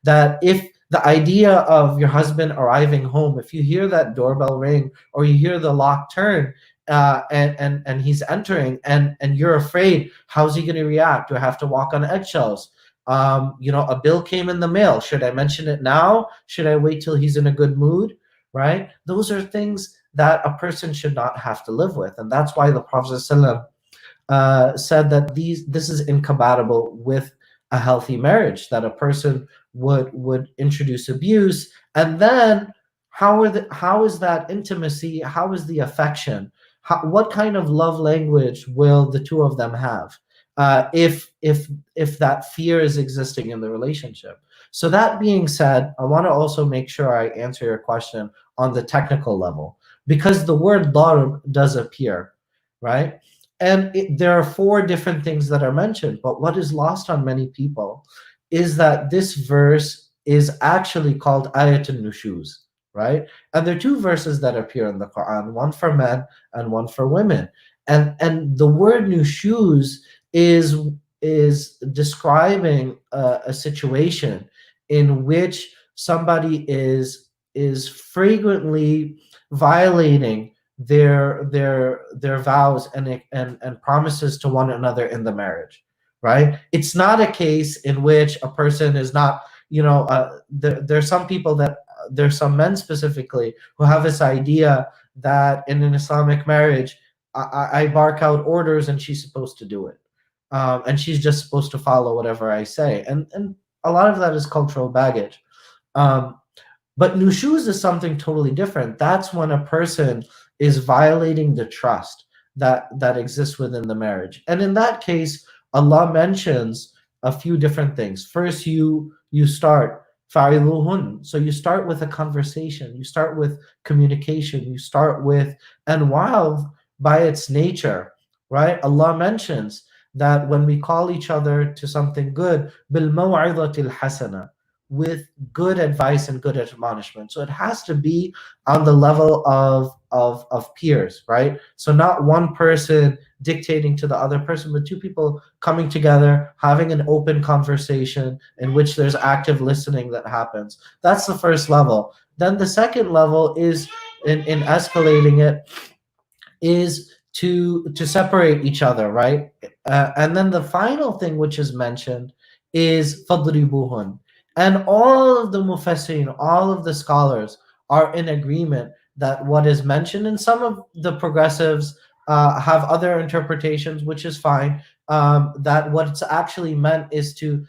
B: that if the idea of your husband arriving home, if you hear that doorbell ring or you hear the lock turn, and he's entering, and you're afraid, how's he going to react? Do I have to walk on eggshells? A bill came in the mail. Should I mention it now? Should I wait till he's in a good mood? Right? Those are things that a person should not have to live with. And that's why the Prophet ﷺ said that this is incompatible with a healthy marriage, that a person would introduce abuse, and then how is that intimacy, how is the affection, what kind of love language will the two of them have, if that fear is existing in the relationship. So that being said, I want to also make sure I answer your question on the technical level, because the word darb does appear, right? And there are four different things that are mentioned, but what is lost on many people is that this verse is actually called Ayatul Nushuz, right? And there are two verses that appear in the Quran, one for men and one for women. And the word nushuz is describing a situation in which somebody is frequently violating their vows and promises to one another in the marriage, right? It's not a case in which a person is not, there's some people that there's some men specifically who have this idea that in an Islamic marriage, I bark out orders and she's supposed to do it, and she's just supposed to follow whatever I say, and a lot of that is cultural baggage. Um, but nushuz is something totally different. That's when a person is violating the trust that exists within the marriage. And in that case, Allah mentions a few different things. First, you start fa'iluhun. So you start with a conversation, you start with communication, you start with, and wow, by its nature, right? Allah mentions that when we call each other to something good, bil maw'idatil hasana, with good advice and good admonishment. So it has to be on the level of peers, right? So not one person dictating to the other person, but two people coming together, having an open conversation in which there's active listening that happens. That's the first level. Then the second level is in escalating it is to separate each other, right? And then the final thing which is mentioned is fadribuhun. And all of the mufassirin, all of the scholars are in agreement that what is mentioned, and some of the progressives have other interpretations, which is fine, that what's actually meant is to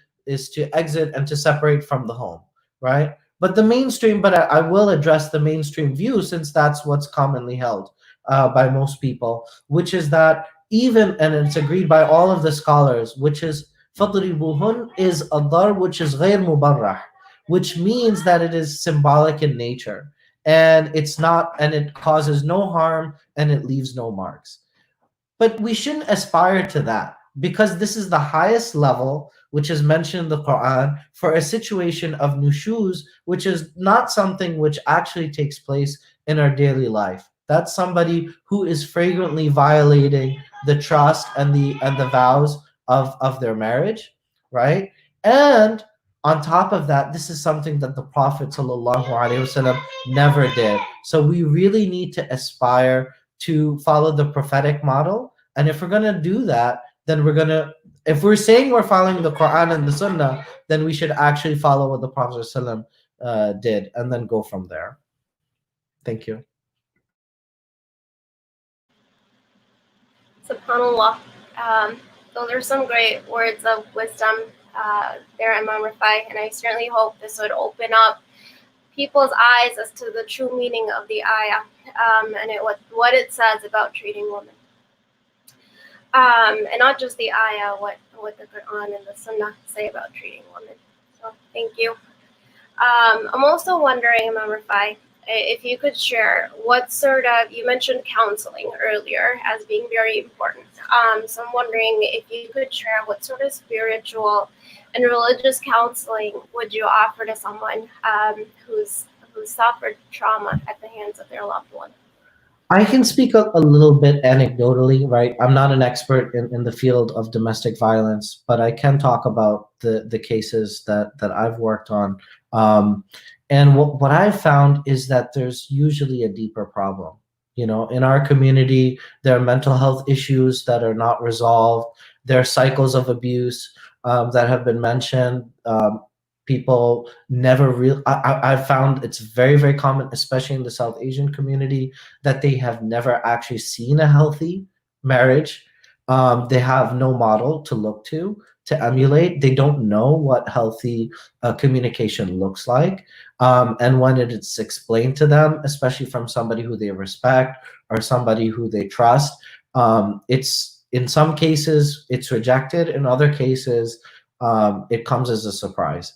B: exit and to separate from the home, right? But the mainstream, but I will address the mainstream view, since that's what's commonly held by most people, which is that even, and it's agreed by all of the scholars, which is فَضْرِبُهُنْ is a darb which is غير مبرح, which means that it is symbolic in nature, and it's not, and it causes no harm, and it leaves no marks. But we shouldn't aspire to that, because this is the highest level which is mentioned in the Quran for a situation of nushuz, which is not something which actually takes place in our daily life. That's somebody who is flagrantly violating the trust and the vows of their marriage, right? And on top of that, this is something that the Prophet ﷺ never did. So we really need to aspire to follow the prophetic model. And if we're going to do that, then if we're saying we're following the Quran and the Sunnah, then we should actually follow what the Prophet ﷺ did, and then go from there. Thank you.
A: SubhanAllah. Those are some great words of wisdom there, Imam Rifai, and I certainly hope this would open up people's eyes as to the true meaning of the ayah, and what it says about treating women. And not just the ayah, what the Quran and the Sunnah say about treating women. So thank you. I'm also wondering, Imam Rifai, if you could share what sort of, you mentioned counseling earlier as being very important. So I'm wondering if you could share what sort of spiritual and religious counseling would you offer to someone who's suffered trauma at the hands of their loved one?
B: I can speak a little bit anecdotally, right? I'm not an expert in the field of domestic violence, but I can talk about the cases that I've worked on. And what I've found is that there's usually a deeper problem. In our community, there are mental health issues that are not resolved. There are cycles of abuse that have been mentioned. People never really, I've found it's very, very common, especially in the South Asian community, that they have never actually seen a healthy marriage. They have no model to look to. to emulate. They don't know what healthy communication looks like. And when it's explained to them, especially from somebody who they respect or somebody who they trust, it's in some cases it's rejected. In other cases, it comes as a surprise.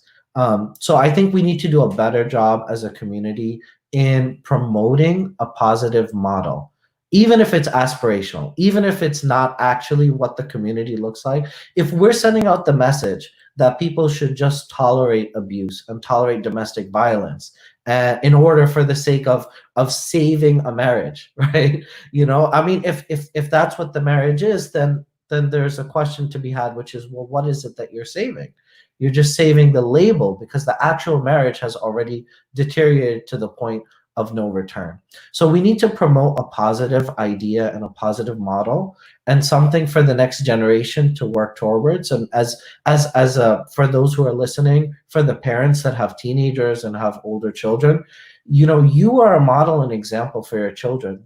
B: So I think we need to do a better job as a community in promoting a positive model, even if it's aspirational, even if it's not actually what the community looks like. If we're sending out the message that people should just tolerate abuse and tolerate domestic violence, in order for the sake of saving a marriage, right? I mean, if that's what the marriage is, then there's a question to be had, which is, well, what is it that you're saving? You're just saving the label, because the actual marriage has already deteriorated to the point of no return. So we need to promote a positive idea and a positive model, and something for the next generation to work towards. And for those who are listening, for the parents that have teenagers and have older children, you are a model and example for your children.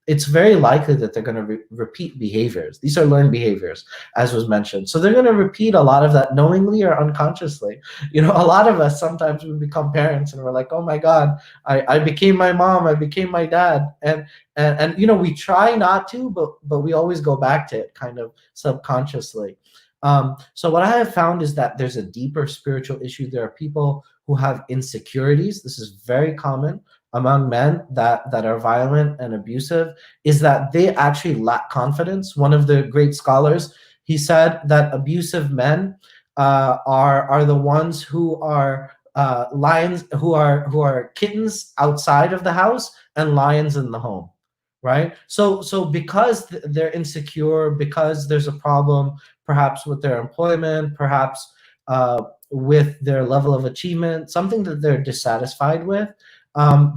B: It's very likely that they're going to repeat behaviors. These are learned behaviors, as was mentioned. So they're going to repeat a lot of that knowingly or unconsciously. A lot of us, sometimes we become parents and we're like, oh my God, I became my mom, I became my dad. And we try not to, but we always go back to it kind of subconsciously. So what I have found is that there's a deeper spiritual issue. There are people who have insecurities. This is very common among men that are violent and abusive, is that they actually lack confidence. One of the great scholars, he said that abusive men are the ones who are lions, who are kittens outside of the house and lions in the home, right? So because they're insecure, because there's a problem perhaps with their employment, perhaps with their level of achievement, something that they're dissatisfied with,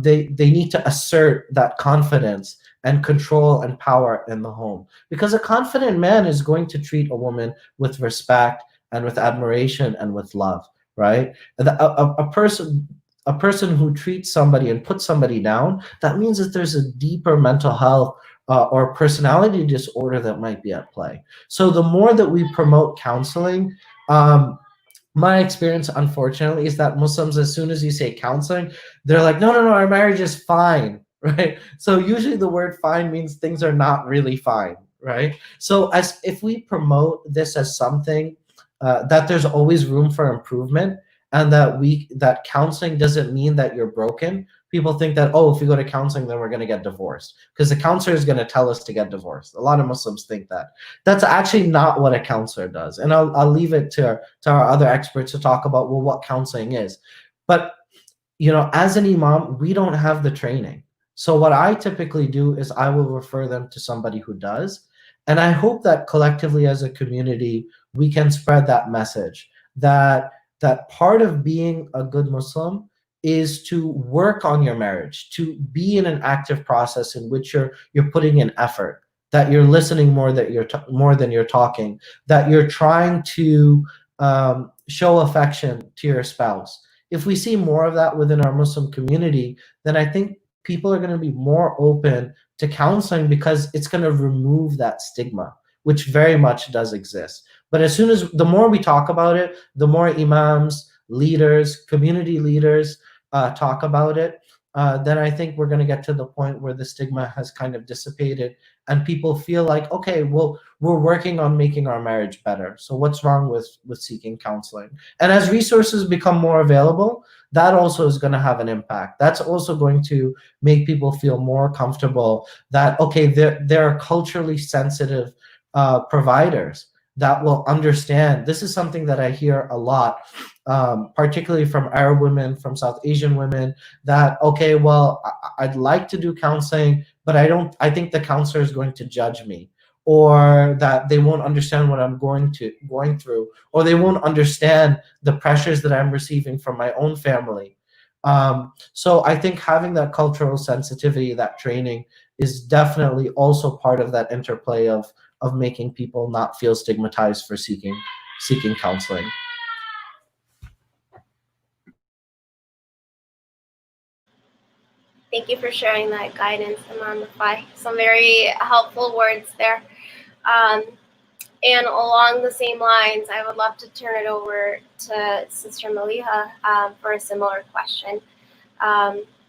B: they need to assert that confidence and control and power in the home. Because a confident man is going to treat a woman with respect and with admiration and with love, right? A person who treats somebody and puts somebody down, that means that there's a deeper mental health or personality disorder that might be at play. So the more that we promote counseling, my experience, unfortunately, is that Muslims, as soon as you say counseling, they're like, no, our marriage is fine, right? So usually the word fine means things are not really fine, right? So if we promote this as something that there's always room for improvement, and that counseling doesn't mean that you're broken. People think that, oh, if we go to counseling, then we're going to get divorced because the counselor is going to tell us to get divorced. A lot of Muslims think that. That's actually not what a counselor does. And I'll leave it to our other experts to talk about, well, what counseling is. But, as an imam, we don't have the training. So what I typically do is I will refer them to somebody who does. And I hope that collectively as a community, we can spread that message that part of being a good Muslim is to work on your marriage, to be in an active process in which you're putting in effort, that you're listening more than you're talking, that you're trying to show affection to your spouse. If we see more of that within our Muslim community, then I think people are going to be more open to counseling, because it's going to remove that stigma, which very much does exist. But the more we talk about it, the more imams, leaders, community leaders talk about it, then I think we're going to get to the point where the stigma has kind of dissipated and people feel like, okay, well, we're working on making our marriage better. So what's wrong with seeking counseling? And as resources become more available, that also is going to have an impact. That's also going to make people feel more comfortable that, okay, there are culturally sensitive providers that will understand. This is something that I hear a lot, particularly from Arab women, from South Asian women, that, okay, well, I'd like to do counseling, but I think the counselor is going to judge me, or that they won't understand what I'm going through, or they won't understand the pressures that I'm receiving from my own family. So I think having that cultural sensitivity, that training, is definitely also part of that interplay of making people not feel stigmatized for seeking counseling.
A: Thank you for sharing that guidance, Imam Rifai. Some very helpful words there. And along the same lines, I would love to turn it over to Sister Maliha for a similar question.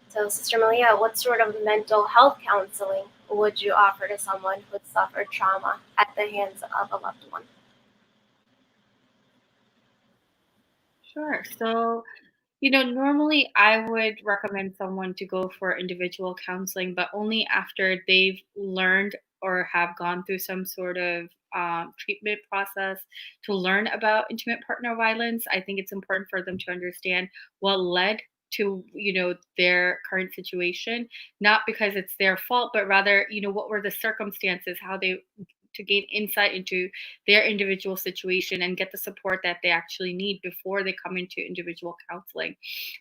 A: So, Sister Maliha, what sort of mental health counseling would you offer to someone who suffered trauma at the hands of a loved one?
C: Sure. So, normally I would recommend someone to go for individual counseling, but only after they've learned or have gone through some sort of treatment process to learn about intimate partner violence. I think it's important for them to understand what led to their current situation, not because it's their fault, but rather what were the circumstances, how they to gain insight into their individual situation and get the support that they actually need before they come into individual counseling.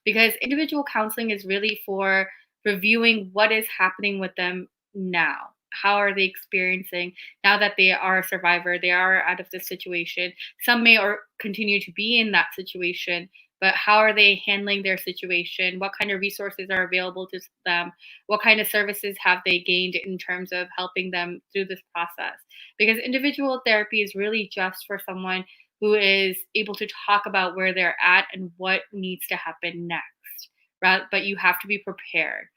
C: Because individual counseling is really for reviewing what is happening with them now. How are they experiencing now that they are a survivor? They are out of the situation. Some may or continue to be in that situation, but how are they handling their situation? What kind of resources are available to them? What kind of services have they gained in terms of helping them through this process? Because individual therapy is really just for someone who is able to talk about where they're at and what needs to happen next. Right? But you have to be prepared.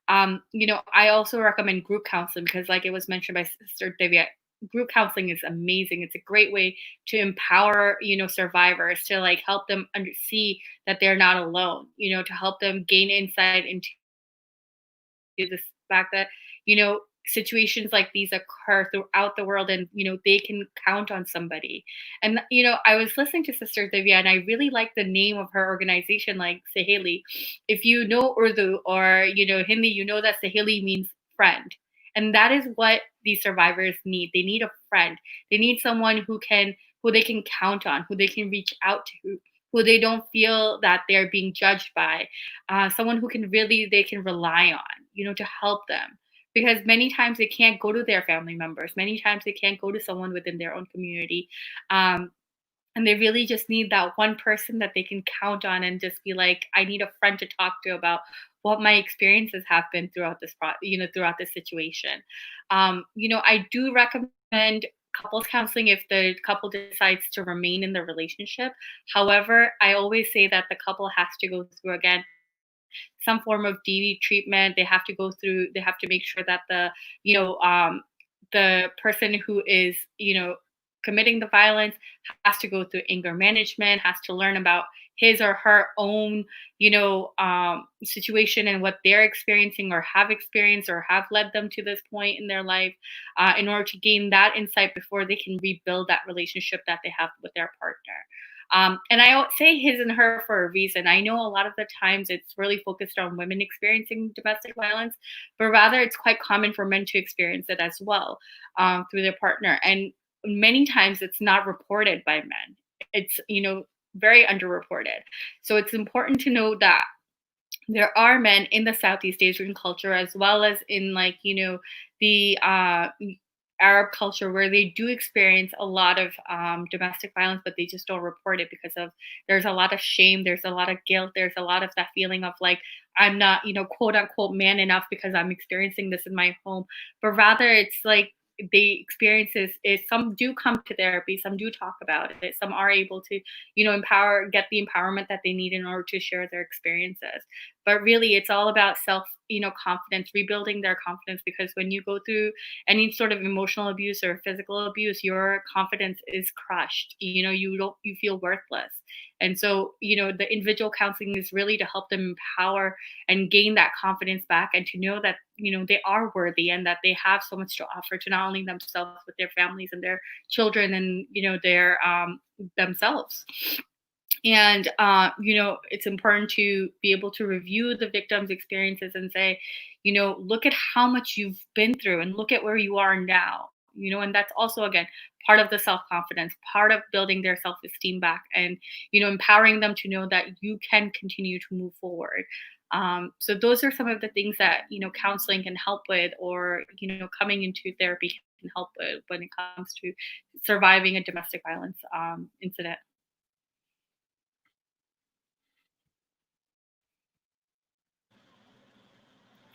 C: I also recommend group counseling because, like it was mentioned by Sister Divya, group counseling is amazing. It's a great way to empower, survivors to like help them see that they're not alone. To help them gain insight into the fact that situations like these occur throughout the world, and they can count on somebody. And I was listening to Sister Divya, and I really like the name of her organization, like Saheli. If you know Urdu or Hindi, you know that Saheli means friend, and that is what these survivors need. They need a friend. They need someone who they can count on, who they can reach out to, who they don't feel that they're being judged by, someone who they can rely on, to help them. Because many times they can't go to their family members. Many times they can't go to someone within their own community. And they really just need that one person that they can count on and just be like, I need a friend to talk to about what my experiences have been throughout throughout this situation. I do recommend couples counseling if the couple decides to remain in the relationship. However, I always say that the couple has to go through again some form of DV treatment. They have to make sure that the person who is, committing the violence has to go through anger management, has to learn about his or her own, situation and what they're experiencing or have experienced or have led them to this point in their life, in order to gain that insight before they can rebuild that relationship that they have with their partner. And I say his and her for a reason. I know a lot of the times it's really focused on women experiencing domestic violence, but rather it's quite common for men to experience it as well, through their partner. And many times it's not reported by men. It's, very underreported. So it's important to know that there are men in the Southeast Asian culture as well as in the Arab culture where they do experience a lot of domestic violence, but they just don't report it because of there's a lot of shame, there's a lot of guilt, there's a lot of that feeling of like I'm not, quote unquote man enough because I'm experiencing this in my home. But rather it's like they experiences is some do come to therapy, some do talk about it, some are able to, get the empowerment that they need in order to share their experiences. But really it's all about self, confidence, rebuilding their confidence, because when you go through any sort of emotional abuse or physical abuse, your confidence is crushed. You feel worthless. And so, the individual counseling is really to help them empower and gain that confidence back, and to know that, they are worthy and that they have so much to offer to not only themselves, but their families and their children and, their themselves. And it's important to be able to review the victim's experiences and say, look at how much you've been through and look at where you are now. And that's also again part of the self-confidence, part of building their self-esteem back, and empowering them to know that you can continue to move forward. So those are some of the things that counseling can help with, or coming into therapy can help with when it comes to surviving a domestic violence incident.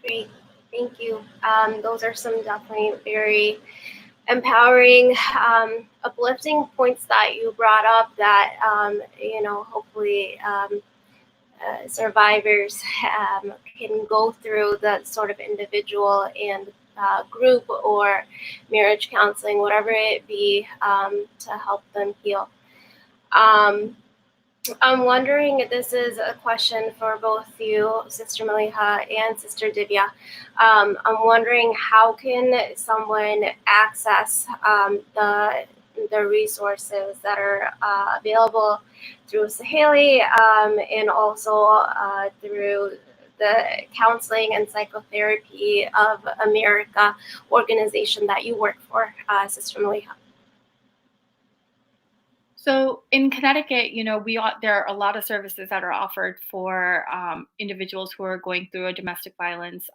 A: Great, thank you. Those are some definitely very empowering, uplifting points that you brought up that, hopefully survivors can go through that sort of individual and group or marriage counseling, whatever it be, to help them heal. I'm wondering if this is a question for both you, Sister Maliha and Sister Divya. I'm wondering how can someone access the resources that are available through Saheli, and also through the Counseling and Psychotherapy of America organization that you work for, Sister Maliha.
C: So in Connecticut, there are a lot of services that are offered for individuals who are going through a domestic violence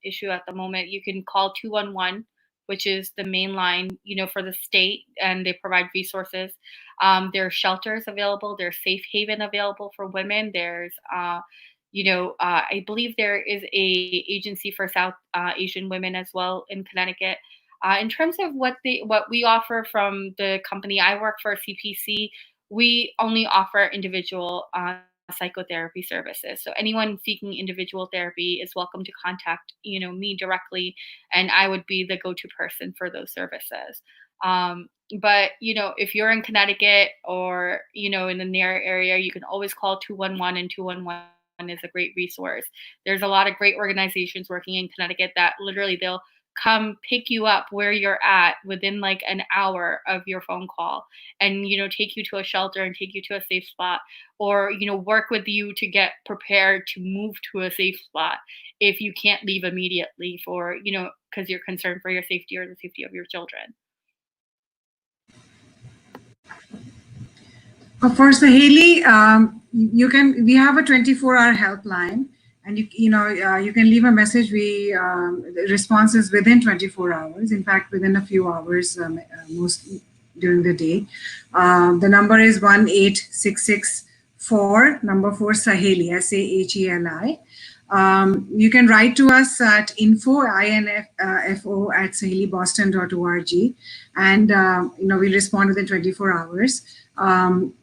C: issue at the moment. You can call 211, which is the main line, for the state, and they provide resources. There are shelters available. There's Safe Haven available for women. There's I believe there is a agency for South Asian women as well in Connecticut. In terms of what we offer from the company I work for, CPC, we only offer individual psychotherapy services. So anyone seeking individual therapy is welcome to contact me directly, and I would be the go-to person for those services. But if you're in Connecticut or in the near area, you can always call 211, and 211 is a great resource. There's a lot of great organizations working in Connecticut that literally they'll come pick you up where you're at within like an hour of your phone call, and take you to a shelter and take you to a safe spot, or work with you to get prepared to move to a safe spot if you can't leave immediately for because you're concerned for your safety or the safety of your children.
D: For Saheli, we have a 24-hour helpline, and you can leave a message. The response is within 24 hours. In fact, within a few hours, most during the day. The number is 18664 number 4 Saheli, SAHELI. You can write to us at info at saheliboston.org, and we'll respond within 24 hours.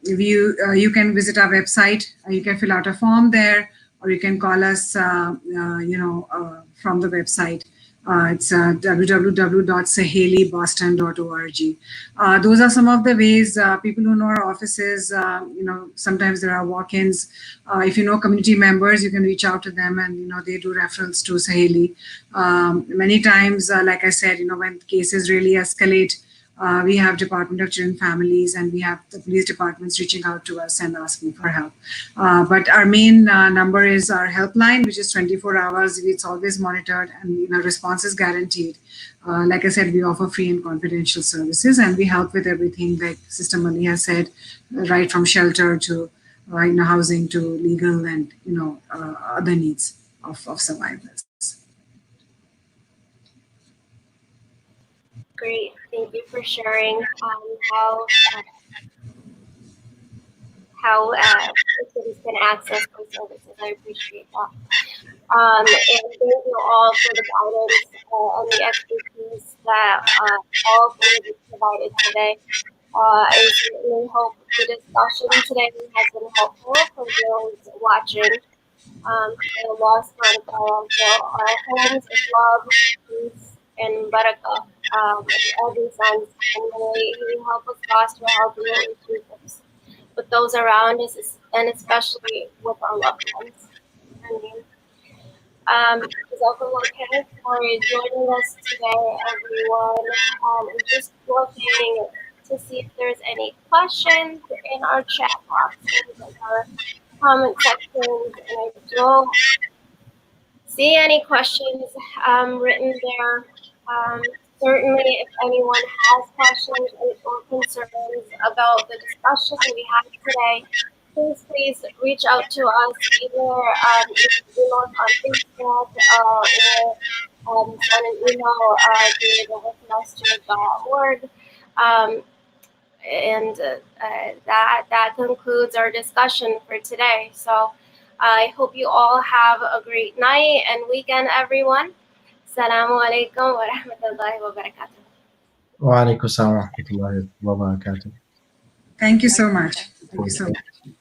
D: You can visit our website. You can fill out a form there, or you can call us from the website. It's www.saheliboston.org. Those are some of the ways people who know our offices, sometimes there are walk-ins. If you know community members, you can reach out to them, and they do referrals to Saheli. Many times, like I said, when cases really escalate, we have Department of Children and Families, and we have the police departments reaching out to us and asking for help. But our main number is our helpline, which is 24 hours. It's always monitored, and response is guaranteed. Like I said, we offer free and confidential services, and we help with everything, like Sister Maliha said, right from shelter to housing to legal and other needs of survivors.
A: Great, thank you for sharing how citizens can access those services. I appreciate that. And thank you all for the guidance and the expertise that all three of you provided today. I certainly hope the discussion today has been helpful for those watching. The lost part of our homes is love, peace, and barakah, in every sense, and may He help us foster healthy relationships with those around us, and especially with our loved ones. I mean, Jazakallah khair for joining us today, everyone. I'm just looking to see if there's any questions in our chat box, in our comment sections, and I don't see any questions written there. Certainly, if anyone has questions or concerns about the discussion we had today, please reach out to us, either you can email us on Facebook or send an email to thewithmaster.org. And that concludes our discussion for today. So I hope you all have a great night and weekend, everyone. Assalamu alaikum wa rahmatullahi wa barakatuh.
B: Wa alaikum assalam wa rahmatullahi wa barakatuh.
D: Thank you so much. Thank you so much.